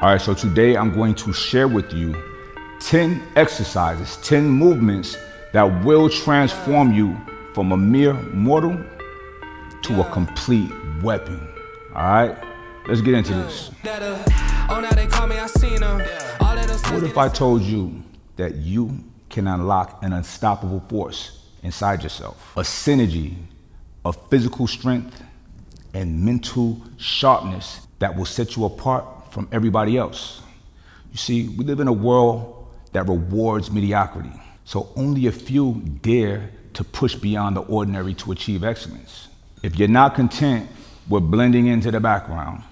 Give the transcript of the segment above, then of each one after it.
All right, so today I'm going to share with you 10 exercises, 10 movements that will transform you from a mere mortal to a complete weapon. All right, let's get into this. What if I told you that you can unlock an unstoppable force inside yourself? A synergy of physical strength and mental sharpness that will set you apart from everybody else. You see, we live in a world that rewards mediocrity, so only a few dare to push beyond the ordinary to achieve excellence. If you're not content with blending into the background,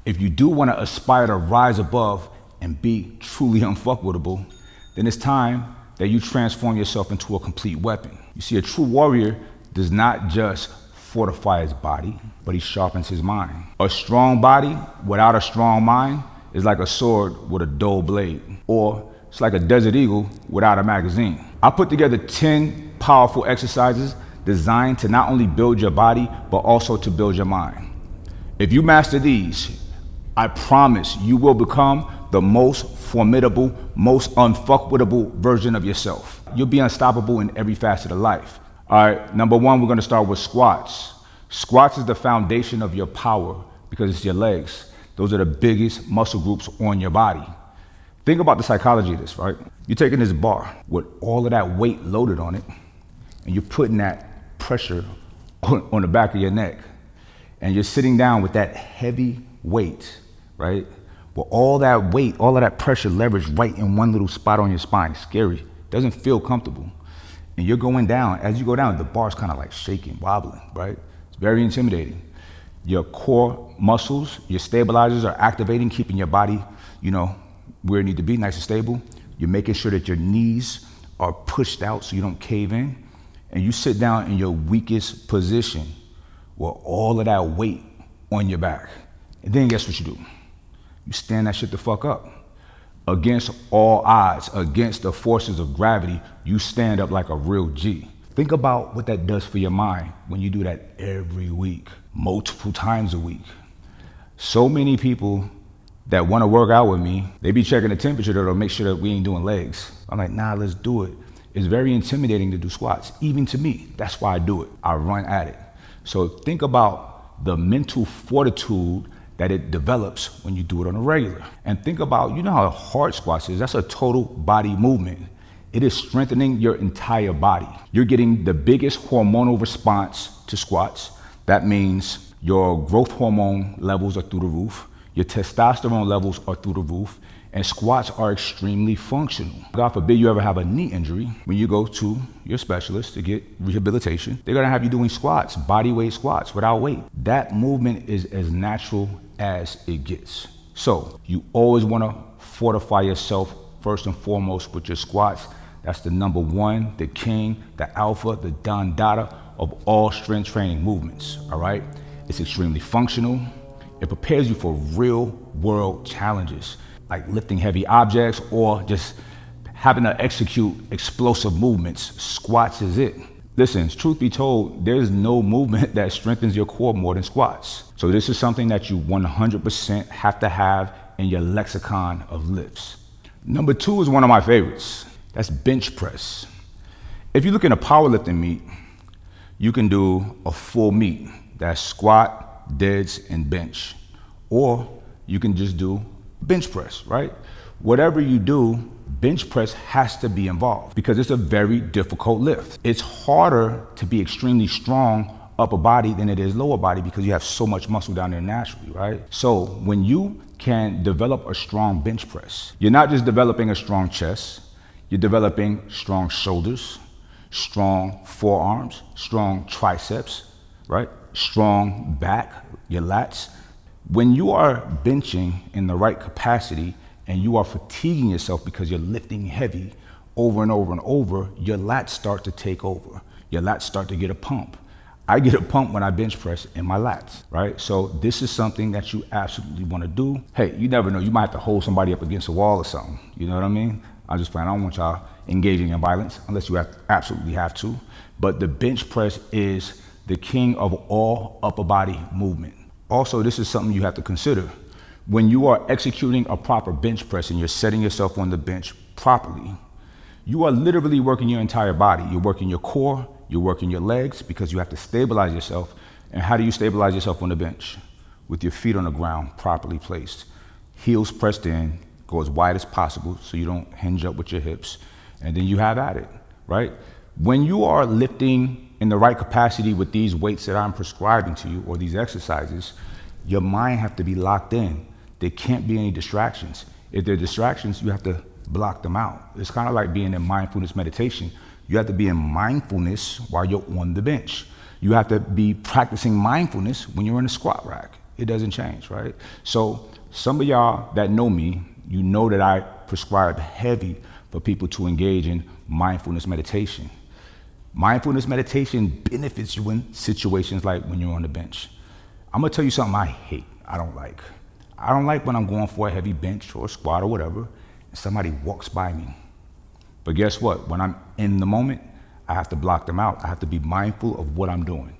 if you do want to aspire to rise above and be truly unfuckwittable, then it's time that you transform yourself into a complete weapon. You see, a true warrior does not just fortify his body, but he sharpens his mind. A strong body without a strong mind is like a sword with a dull blade, or it's like a Desert Eagle without a magazine. I put together 10 powerful exercises designed to not only build your body, but also to build your mind. If you master these, I promise you will become the most formidable, most unfuckwittable version of yourself. You'll be unstoppable in every facet of life. All right, number one, we're gonna start with squats. Squats is the foundation of your power because it's your legs. Those are the biggest muscle groups on your body. Think about the psychology of this, right? You're taking this bar with all of that weight loaded on it, and you're putting that pressure on the back of your neck, and you're sitting down with that heavy weight, right? With all that weight, all of that pressure leveraged right in one little spot on your spine. It's scary. Doesn't feel comfortable. And you're going down. As you go down, the bar's kind of like shaking, wobbling, right? It's very intimidating. Your core muscles, your stabilizers are activating, keeping your body, where it needs to be, nice and stable. You're making sure that your knees are pushed out so you don't cave in. And you sit down in your weakest position with all of that weight on your back. And then guess what you do? You stand that shit the fuck up. Against all odds, against the forces of gravity, you stand up like a real G. Think about what that does for your mind when you do that every week, multiple times a week. So many people that want to work out with me, they be checking the temperature to make sure that we ain't doing legs. I'm like, nah, let's do it. It's very intimidating to do squats, even to me. That's why I do it. I run at it. So think about the mental fortitude that it develops when you do it on a regular. And think about, you know how hard squats is? That's a total body movement. It is strengthening your entire body. You're getting the biggest hormonal response to squats. That means your growth hormone levels are through the roof, your testosterone levels are through the roof, and squats are extremely functional. God forbid you ever have a knee injury. When you go to your specialist to get rehabilitation, they're gonna have you doing squats, body weight squats without weight. That movement is as natural as it gets. So you always wanna fortify yourself first and foremost with your squats. That's the number one, the king, the alpha, the Don Dada of all strength training movements, all right? It's extremely functional. It prepares you for real world challenges, like lifting heavy objects or just having to execute explosive movements. Squats is it. Listen, truth be told, there's no movement that strengthens your core more than squats. So this is something that you 100% have to have in your lexicon of lifts. Number two is one of my favorites. That's bench press. If you look in a powerlifting meet, you can do a full meet. That's squat, deads, and bench. Or you can just do bench press, right? Whatever you do, bench press has to be involved because it's a very difficult lift. It's harder to be extremely strong upper body than it is lower body because you have so much muscle down there naturally, right? So when you can develop a strong bench press, you're not just developing a strong chest, you're developing strong shoulders, strong forearms, strong triceps, right? Strong back, your lats. When you are benching in the right capacity and you are fatiguing yourself because you're lifting heavy over and over and over, your lats start to take over. Your lats start to get a pump. I get a pump when I bench press in my lats, right? So this is something that you absolutely want to do. Hey, you never know. You might have to hold somebody up against a wall or something. You know what I mean? I'm just playing. I don't want y'all engaging in violence unless you absolutely have to. But the bench press is the king of all upper body movement. Also, this is something you have to consider. When you are executing a proper bench press and you're setting yourself on the bench properly, you are literally working your entire body. You're working your core, you're working your legs, because you have to stabilize yourself. And how do you stabilize yourself on the bench? With your feet on the ground, properly placed. Heels pressed in, go as wide as possible so you don't hinge up with your hips. And then you have at it, right? When you are lifting in the right capacity with these weights that I'm prescribing to you, or these exercises, your mind have to be locked in. There can't be any distractions. If there are distractions, you have to block them out. It's kind of like being in mindfulness meditation. You have to be in mindfulness while you're on the bench. You have to be practicing mindfulness when you're in a squat rack. It doesn't change, right? So some of y'all that know me, you know that I prescribe heavy for people to engage in mindfulness meditation. Mindfulness meditation benefits you in situations like when you're on the bench. I'm gonna tell you something I hate, I don't like. I don't like when I'm going for a heavy bench or a squat or whatever, and somebody walks by me. But guess what? When I'm in the moment, I have to block them out. I have to be mindful of what I'm doing.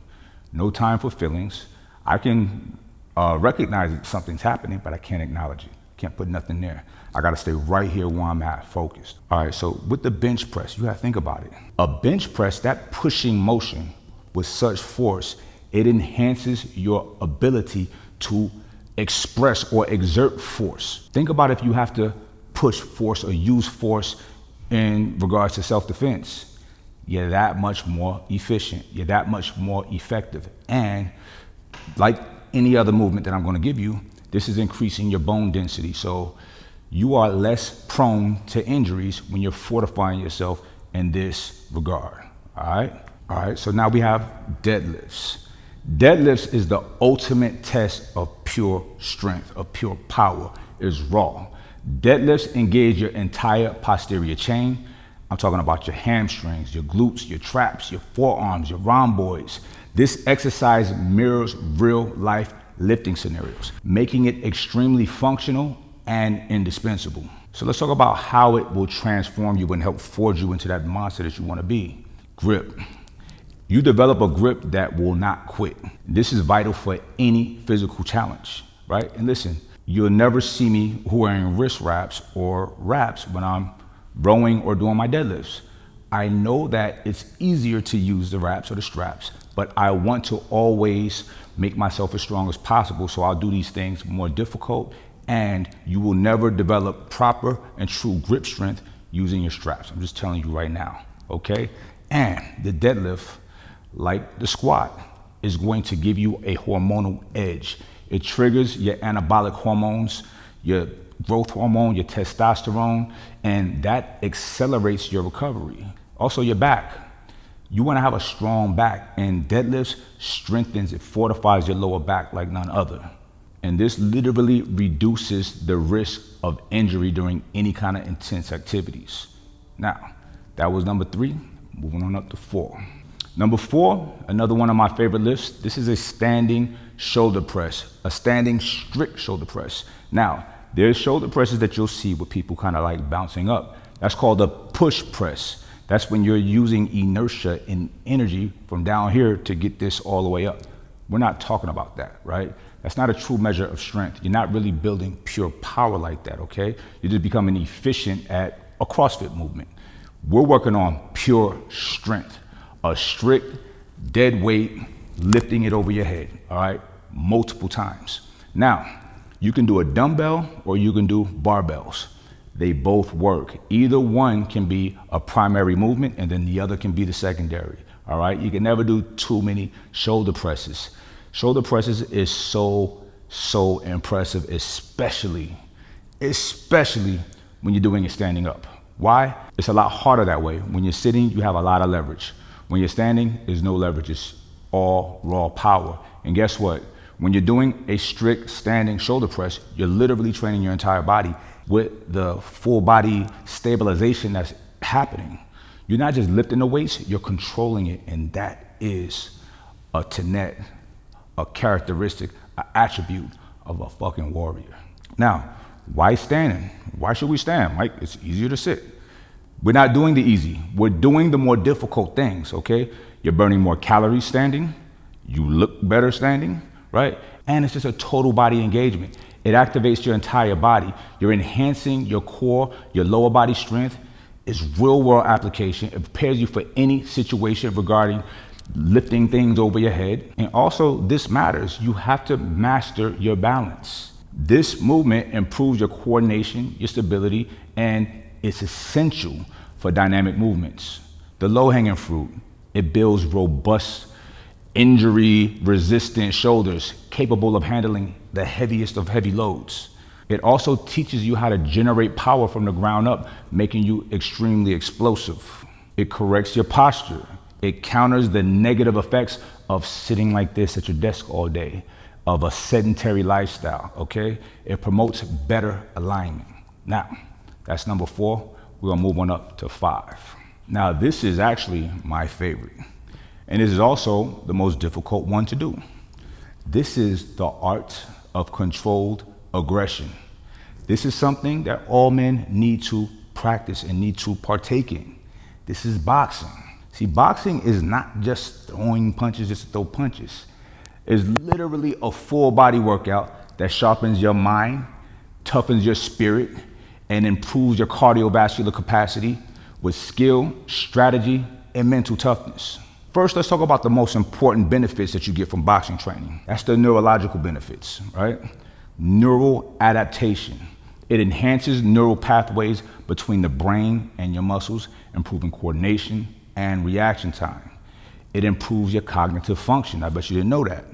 No time for feelings. I can recognize that something's happening, but I can't acknowledge it. Can't put nothing there. I gotta stay right here where I'm at, focused. All right, so with the bench press, you gotta think about it. A bench press, that pushing motion with such force, it enhances your ability to express or exert force. Think about if you have to push force or use force in regards to self-defense. You're that much more efficient. You're that much more effective. And like any other movement that I'm going to give you, this is increasing your bone density. So you are less prone to injuries when you're fortifying yourself in this regard. All right. All right. So now we have deadlifts. Deadlifts is the ultimate test of pure strength, of pure power. It's raw. Deadlifts engage your entire posterior chain. I'm talking about your hamstrings, your glutes, your traps, your forearms, your rhomboids. This exercise mirrors real life lifting scenarios, making it extremely functional and indispensable. So let's talk about how it will transform you and help forge you into that monster that you want to be. Grip. You develop a grip that will not quit. This is vital for any physical challenge, right? And listen, you'll never see me wearing wrist wraps or wraps when I'm rowing or doing my deadlifts. I know that it's easier to use the wraps or the straps, but I want to always make myself as strong as possible. So I'll do these things more difficult, and you will never develop proper and true grip strength using your straps. I'm just telling you right now, okay? And the deadlift, like the squat, is going to give you a hormonal edge. It triggers your anabolic hormones, your growth hormone, your testosterone, and that accelerates your recovery. Also your back. You want to have a strong back, and deadlifts strengthens, it fortifies your lower back like none other. And this literally reduces the risk of injury during any kind of intense activities. Now, that was number 3, moving on up to 4. Number 4, another one of my favorite lifts. This is a standing shoulder press, a standing strict shoulder press. Now, there's shoulder presses that you'll see with people kind of like bouncing up. That's called a push press. That's when you're using inertia and energy from down here to get this all the way up. We're not talking about that, right? That's not a true measure of strength. You're not really building pure power like that, okay? You're just becoming efficient at a CrossFit movement. We're working on pure strength, a strict dead weight, lifting it over your head, all right? Multiple times. Now, you can do a dumbbell or you can do barbells. They both work. Either one can be a primary movement and then the other can be the secondary, all right? You can never do too many shoulder presses. Shoulder presses is so impressive, especially when you're doing it standing up. Why? It's a lot harder that way. When you're sitting, you have a lot of leverage. When you're standing, there's no leverage. It's all raw power. And guess what? When you're doing a strict standing shoulder press, you're literally training your entire body with the full body stabilization that's happening. You're not just lifting the weights, you're controlling it. And that is a tenet, a characteristic, an attribute of a fucking warrior. Now, why standing? Why should we stand, Mike? It's easier to sit. We're not doing the easy. We're doing the more difficult things, okay? You're burning more calories standing. You look better standing, right? And it's just a total body engagement. It activates your entire body. You're enhancing your core, your lower body strength. It's real world application. It prepares you for any situation regarding lifting things over your head. And also, this matters. You have to master your balance. This movement improves your coordination, your stability, and it's essential for dynamic movements. The low-hanging fruit, it builds robust, injury-resistant shoulders capable of handling the heaviest of heavy loads. It also teaches you how to generate power from the ground up, making you extremely explosive. It corrects your posture. It counters the negative effects of sitting like this at your desk all day, of a sedentary lifestyle, okay? It promotes better alignment. Now, that's number 4. We're gonna move on up to 5. Now, this is actually my favorite. And this is also the most difficult one to do. This is the art of controlled aggression. This is something that all men need to practice and need to partake in. This is boxing. See, boxing is not just throwing punches just to throw punches. It's literally a full body workout that sharpens your mind, toughens your spirit, and improves your cardiovascular capacity with skill, strategy, and mental toughness. First, let's talk about the most important benefits that you get from boxing training. That's the neurological benefits, right? Neural adaptation. It enhances neural pathways between the brain and your muscles, improving coordination and reaction time. It improves your cognitive function. I bet you didn't know that.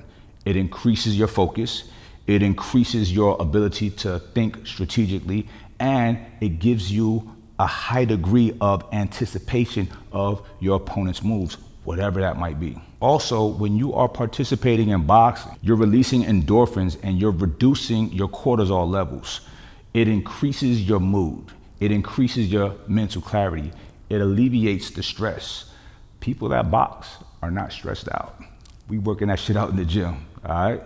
It increases your focus. It increases your ability to think strategically, and it gives you a high degree of anticipation of your opponent's moves, whatever that might be. Also, when you are participating in boxing, you're releasing endorphins and you're reducing your cortisol levels. It increases your mood. It increases your mental clarity. It alleviates the stress. People that box are not stressed out. We working that shit out in the gym, all right?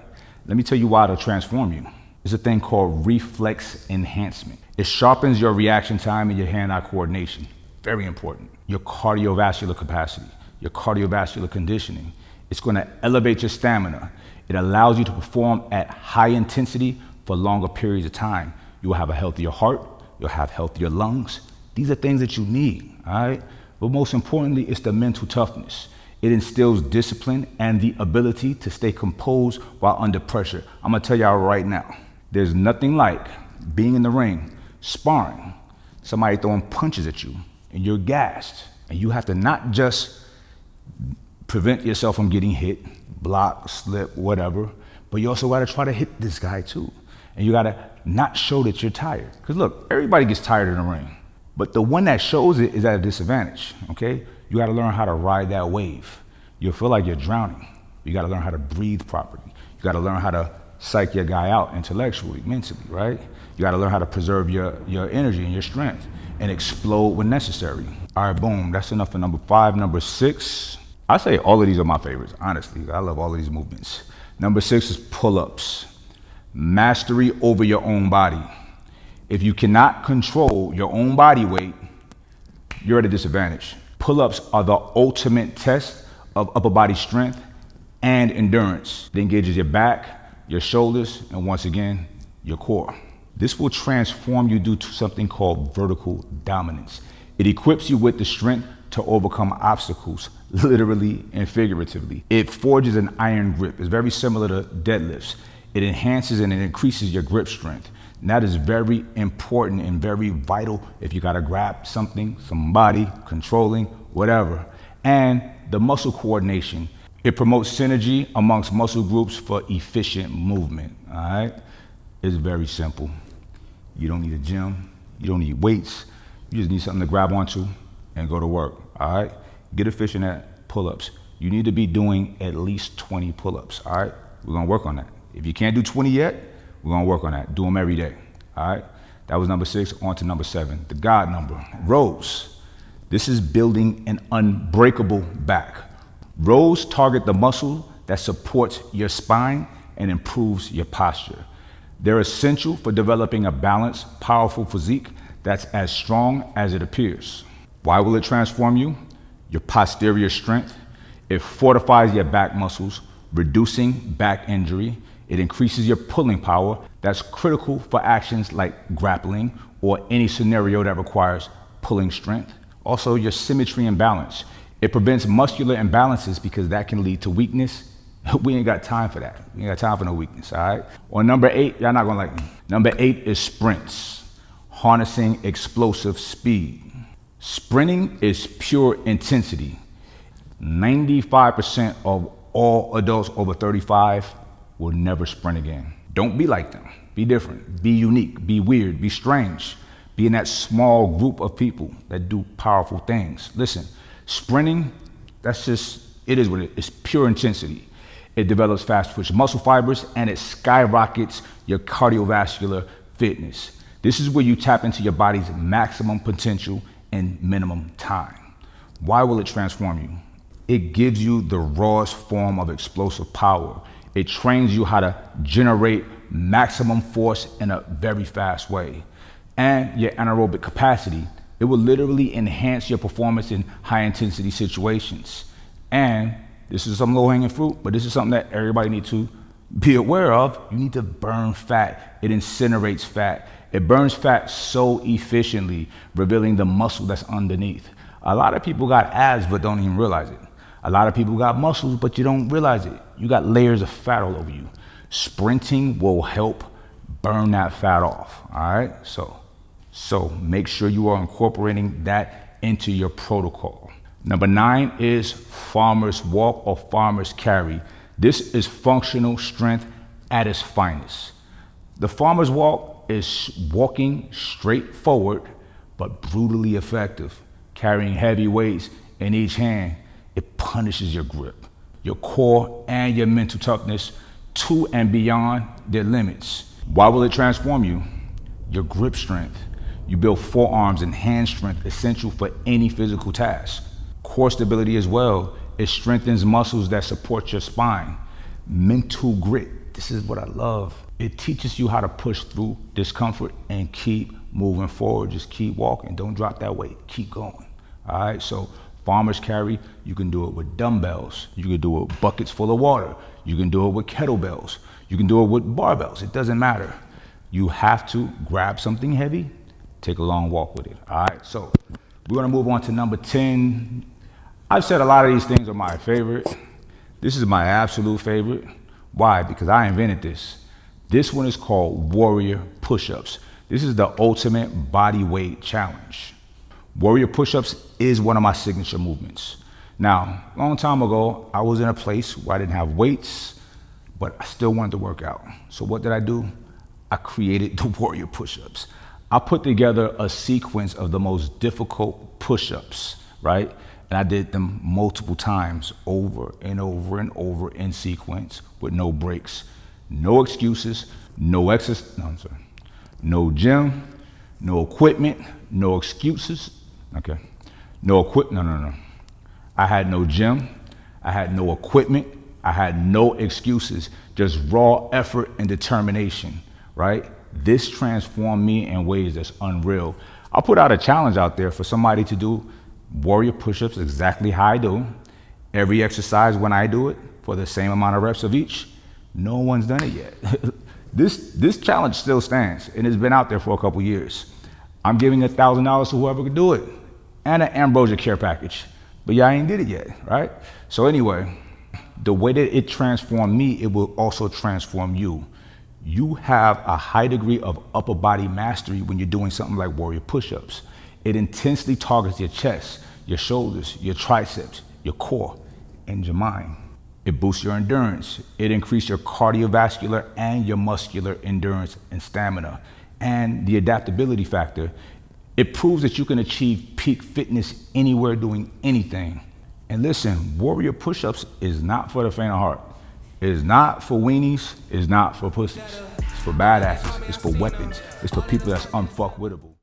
Let me tell you why it'll transform you. It's a thing called reflex enhancement. It sharpens your reaction time and your hand-eye coordination. Very important. Your cardiovascular capacity, your cardiovascular conditioning. It's gonna elevate your stamina. It allows you to perform at high intensity for longer periods of time. You will have a healthier heart, you'll have healthier lungs. These are things that you need, all right? But most importantly, it's the mental toughness. It instills discipline and the ability to stay composed while under pressure. I'm gonna tell y'all right now, there's nothing like being in the ring, sparring, somebody throwing punches at you, and you're gassed. And you have to not just prevent yourself from getting hit, block, slip, whatever, but you also gotta try to hit this guy too. And you gotta not show that you're tired. Because look, everybody gets tired in the ring, but the one that shows it is at a disadvantage, okay? You gotta learn how to ride that wave. You'll feel like you're drowning. You gotta learn how to breathe properly. You gotta learn how to psych your guy out intellectually, mentally, right? You gotta learn how to preserve your energy and your strength and explode when necessary. All right, boom, that's enough for number 5. Number 6, I say all of these are my favorites, honestly. I love all of these movements. Number 6 is pull-ups. Mastery over your own body. If you cannot control your own body weight, you're at a disadvantage. Pull-ups are the ultimate test of upper body strength and endurance. It engages your back, your shoulders, and once again, your core. This will transform you due to something called vertical dominance. It equips you with the strength to overcome obstacles, literally and figuratively. It forges an iron grip. It's very similar to deadlifts. It enhances and it increases your grip strength. And that is very important and very vital if you gotta grab something, somebody, controlling, whatever. And the muscle coordination. It promotes synergy amongst muscle groups for efficient movement, all right? It's very simple. You don't need a gym, you don't need weights, you just need something to grab onto and go to work, all right? Get efficient at pull-ups. You need to be doing at least 20 pull-ups, all right? We're gonna work on that. If you can't do 20 yet, we're gonna work on that. Do them every day, all right? That was number 6, on to number 7, the God number, rows. This is building an unbreakable back. Rows target the muscle that supports your spine and improves your posture. They're essential for developing a balanced, powerful physique that's as strong as it appears. Why will it transform you? Your posterior strength. It fortifies your back muscles, reducing back injury. It increases your pulling power. That's critical for actions like grappling or any scenario that requires pulling strength. Also, your symmetry and balance. It prevents muscular imbalances because that can lead to weakness. We ain't got time for that. We ain't got time for no weakness, all right? Or number 8, y'all not gonna like me. Number 8 is sprints, harnessing explosive speed. Sprinting is pure intensity. 95% of all adults over 35 will never sprint again. Don't be like them. Be different, be unique, be weird, be strange. Be in that small group of people that do powerful things. Listen, sprinting, that's just, it is what it is. It's pure intensity. It develops fast twitch muscle fibers and it skyrockets your cardiovascular fitness. This is where you tap into your body's maximum potential in minimum time. Why will it transform you? It gives you the rawest form of explosive power. It trains you how to generate maximum force in a very fast way. And your anaerobic capacity, it will literally enhance your performance in high intensity situations. And this is some low hanging fruit, but this is something that everybody needs to be aware of. You need to burn fat. It incinerates fat. It burns fat so efficiently, revealing the muscle that's underneath. A lot of people got abs, but don't even realize it. A lot of people got muscles, but you don't realize it. You got layers of fat all over you. Sprinting will help burn that fat off, all right? So make sure you are incorporating that into your protocol. Number 9 is farmer's walk or farmer's carry. This is functional strength at its finest. The farmer's walk is walking straight forward, but brutally effective, carrying heavy weights in each hand. It punishes your grip, your core, and your mental toughness to and beyond their limits. Why will it transform you? Your grip strength. You build forearms and hand strength essential for any physical task. Core stability as well. It strengthens muscles that support your spine. Mental grit. This is what I love. It teaches you how to push through discomfort and keep moving forward. Just keep walking. Don't drop that weight. Keep going. All right. So farmer's carry, you can do it with dumbbells. You can do it with buckets full of water. You can do it with kettlebells. You can do it with barbells. It doesn't matter. You have to grab something heavy, take a long walk with it. All right. So we're going to move on to number 10. I've said a lot of these things are my favorite. This is my absolute favorite. Why? Because I invented this. This one is called warrior push-ups. This is the ultimate body weight challenge. Warrior push-ups is one of my signature movements. Now, a long time ago, I was in a place where I didn't have weights, but I still wanted to work out. So what did I do? I created the warrior push-ups. I put together a sequence of the most difficult push-ups, right? And I did them multiple times over and over and over in sequence with no breaks, no excuses, no exercise, no gym, no equipment, no excuses. Okay. No equipment, no. I had no gym. I had no equipment. I had no excuses, just raw effort and determination, right? This transformed me in ways that's unreal. I'll put out a challenge out there for somebody to do warrior push-ups exactly how I do. Every exercise when I do it for the same amount of reps of each. No one's done it yet. This challenge still stands and it's been out there for a couple years. I'm giving $1,000 to whoever could do it and an Ambrosia care package, but y'all ain't did it yet, right? So anyway, the way that it transformed me, it will also transform you. You have a high degree of upper body mastery when you're doing something like warrior push-ups. It intensely targets your chest, your shoulders, your triceps, your core, and your mind. It boosts your endurance. It increases your cardiovascular and your muscular endurance and stamina. And the adaptability factor, it proves that you can achieve peak fitness anywhere doing anything. And listen, warrior push-ups is not for the faint of heart. It is not for weenies. It's not for pussies. It's for badasses. It's for weapons. It's for people that's unfuckwittable.